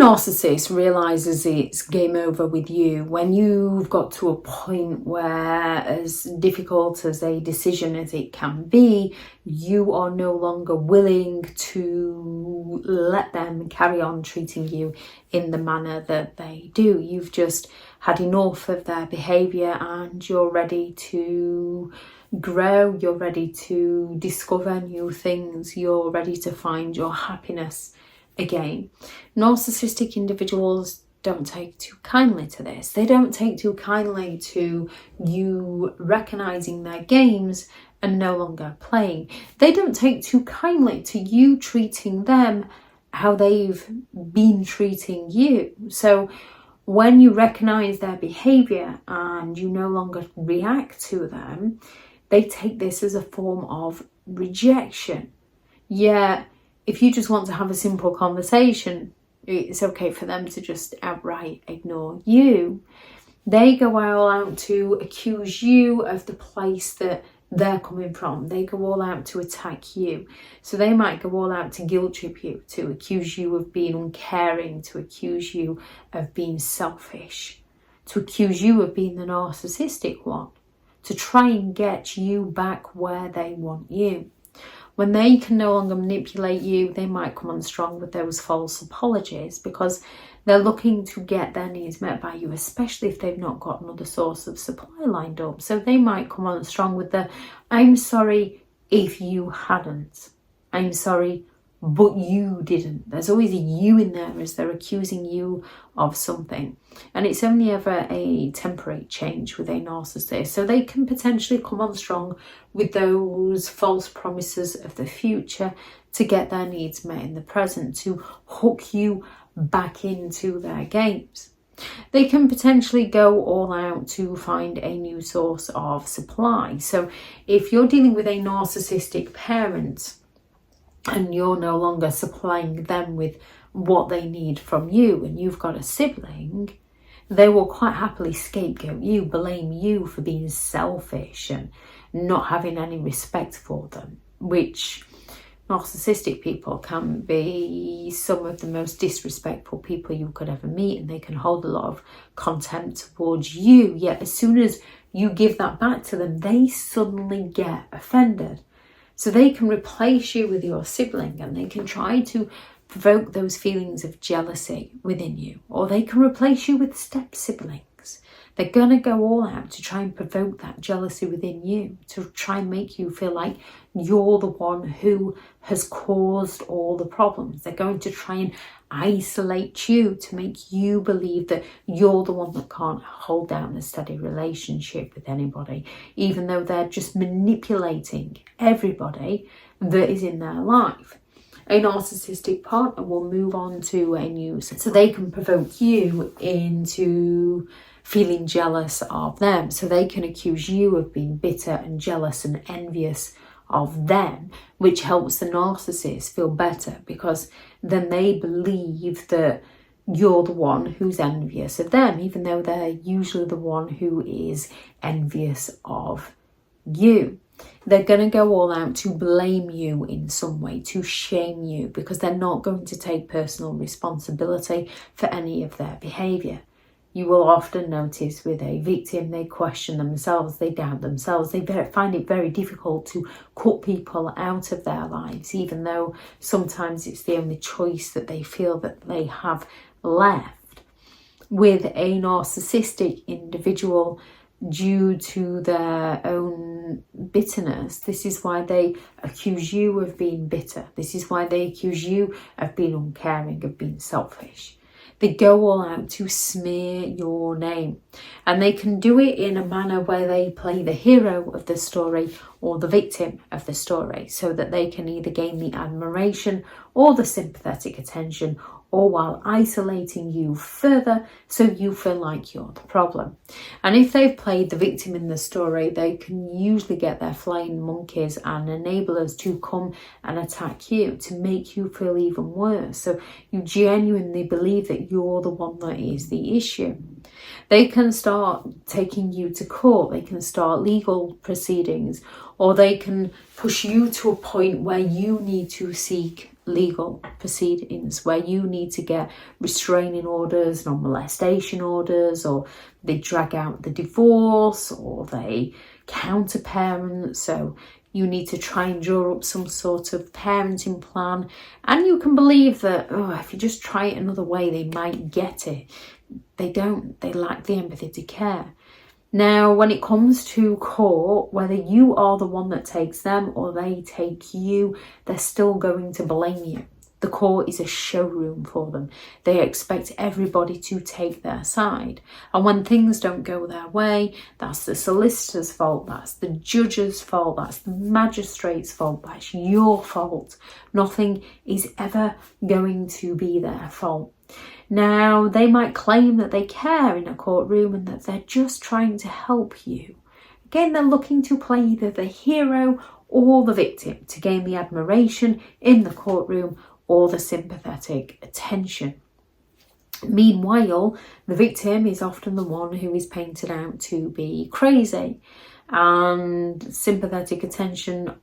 narcissist realizes it's game over with you, when you've got to a point where, as difficult as a decision as it can be, you are no longer willing to let them carry on treating you in the manner that they do. You've just had enough of their behaviour and you're ready to grow, you're ready to discover new things, you're ready to find your happiness again. Narcissistic individuals don't take too kindly to this. They don't take too kindly to you recognising their games and no longer playing. They don't take too kindly to you treating them how they've been treating you. So when you recognise their behaviour and you no longer react to them, they take this as a form of rejection. Yeah, if you just want to have a simple conversation, it's okay for them to just outright ignore you. They go all out to accuse you of the place that they're coming from. They go all out to attack you. So they might go all out to guilt trip you, to accuse you of being uncaring, to accuse you of being selfish, to accuse you of being the narcissistic one, to try and get you back where they want you. When they can no longer manipulate you, they might come on strong with those false apologies because they're looking to get their needs met by you, especially if they've not got another source of supply lined up. So they might come on strong with the, I'm sorry if you hadn't. I'm sorry, but you didn't. There's always a you in there as they're accusing you of something. And it's only ever a temporary change with a narcissist. So they can potentially come on strong with those false promises of the future to get their needs met in the present, to hook you back into their games. They can potentially go all out to find a new source of supply. So if you're dealing with a narcissistic parent, and you're no longer supplying them with what they need from you, and you've got a sibling, they will quite happily scapegoat you, blame you for being selfish and not having any respect for them, which narcissistic people can be some of the most disrespectful people you could ever meet, and they can hold a lot of contempt towards you. Yet as soon as you give that back to them, they suddenly get offended. So they can replace you with your sibling, and they can try to provoke those feelings of jealousy within you. Or they can replace you with step siblings. They're going to go all out to try and provoke that jealousy within you, to try and make you feel like you're the one who has caused all the problems. They're going to try and isolate you to make you believe that you're the one that can't hold down a steady relationship with anybody, even though they're just manipulating everybody that is in their life. A narcissistic partner will move on to a new, so they can provoke you into feeling jealous of them. So they can accuse you of being bitter and jealous and envious of them, which helps the narcissist feel better because then they believe that you're the one who's envious of them, even though they're usually the one who is envious of you. They're going to go all out to blame you in some way, to shame you, because they're not going to take personal responsibility for any of their behaviour. You will often notice with a victim, they question themselves, they doubt themselves, they find it very difficult to cut people out of their lives, even though sometimes it's the only choice that they feel that they have left. With a narcissistic individual, due to their own bitterness, this is why they accuse you of being bitter. This is why they accuse you of being uncaring, of being selfish. They go all out to smear your name, and they can do it in a manner where they play the hero of the story or the victim of the story, so that they can either gain the admiration or the sympathetic attention, or while isolating you further so you feel like you're the problem. And if they've played the victim in the story, they can usually get their flying monkeys and enablers to come and attack you, to make you feel even worse. So you genuinely believe that you're the one that is the issue. They can start taking you to court, they can start legal proceedings, or they can push you to a point where you need to seek legal proceedings where you need to get restraining orders, non-molestation orders, or they drag out the divorce, or they counter-parent. So you need to try and draw up some sort of parenting plan. And you can believe that, if you just try it another way, they might get it. They don't. They lack the empathy to care. Now, when it comes to court, whether you are the one that takes them or they take you, they're still going to blame you. The court is a showroom for them. They expect everybody to take their side. And when things don't go their way, that's the solicitor's fault, that's the judge's fault, that's the magistrate's fault, that's your fault. Nothing is ever going to be their fault. Now, they might claim that they care in a courtroom and that they're just trying to help you. Again, they're looking to play either the hero or the victim to gain the admiration in the courtroom or the sympathetic attention. Meanwhile, the victim is often the one who is painted out to be crazy, and sympathetic attention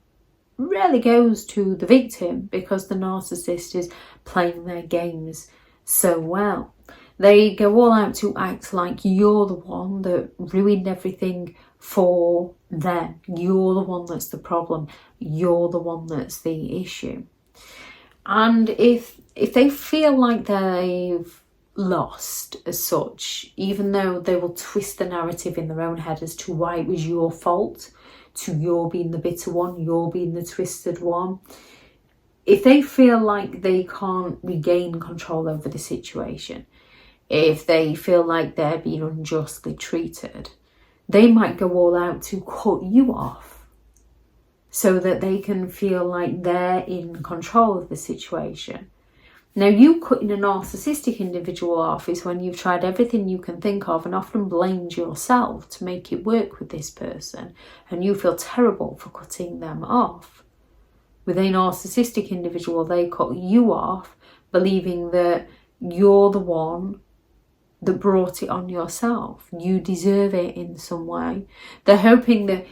rarely goes to the victim because the narcissist is playing their games so well. They go all out to act like you're the one that ruined everything for them. You're the one that's the problem. You're the one that's the issue. And if they feel like they've lost as such, even though they will twist the narrative in their own head as to why it was your fault, to you're being the bitter one, you're being the twisted one, if they feel like they can't regain control over the situation, if they feel like they're being unjustly treated, they might go all out to cut you off so that they can feel like they're in control of the situation. Now, you cutting a narcissistic individual off is when you've tried everything you can think of and often blamed yourself to make it work with this person, and you feel terrible for cutting them off. With a narcissistic individual, they cut you off believing that you're the one that brought it on yourself. You deserve it in some way. They're hoping that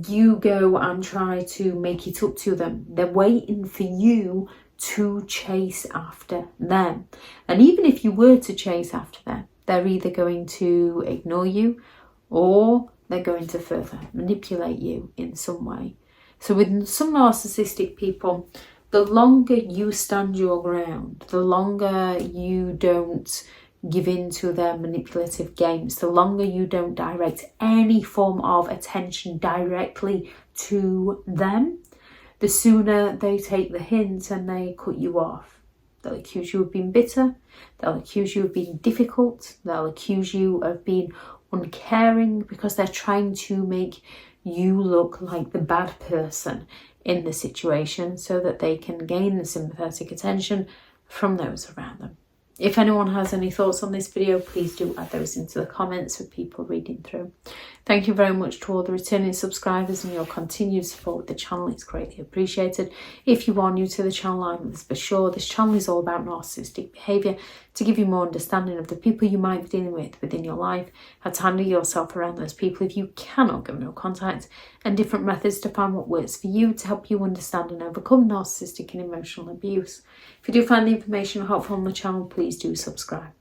you go and try to make it up to them. They're waiting for you to chase after them. And even if you were to chase after them, they're either going to ignore you or they're going to further manipulate you in some way. So with some narcissistic people, the longer you stand your ground, the longer you don't give in to their manipulative games, the longer you don't direct any form of attention directly to them, the sooner they take the hint and they cut you off. They'll accuse you of being bitter, they'll accuse you of being difficult, they'll accuse you of being uncaring because they're trying to make you look like the bad person in the situation so that they can gain the sympathetic attention from those around them. If anyone has any thoughts on this video, please do add those into the comments for people reading through. Thank you very much to all the returning subscribers and your continued support with the channel. It's greatly appreciated. If you are new to the channel, I'm Elizabeth Shaw. This channel is all about narcissistic behaviour to give you more understanding of the people you might be dealing with within your life, how to handle yourself around those people if you cannot give no contact, and different methods to find what works for you to help you understand and overcome narcissistic and emotional abuse. If you do find the information helpful on the channel, please do subscribe.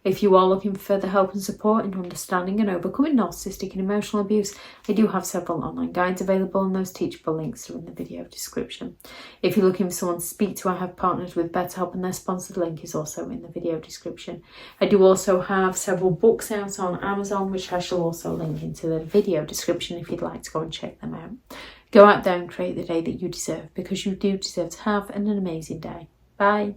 If you are looking for further help and support in understanding and overcoming narcissistic and emotional abuse, I do have several online guides available, and those teachable links are in the video description. If you're looking for someone to speak to, I have partnered with BetterHelp, and their sponsored link is also in the video description. I do also have several books out on Amazon, which I shall also link into the video description if you'd like to go and check them out. Go out there and create the day that you deserve, because you do deserve to have an amazing day. Bye.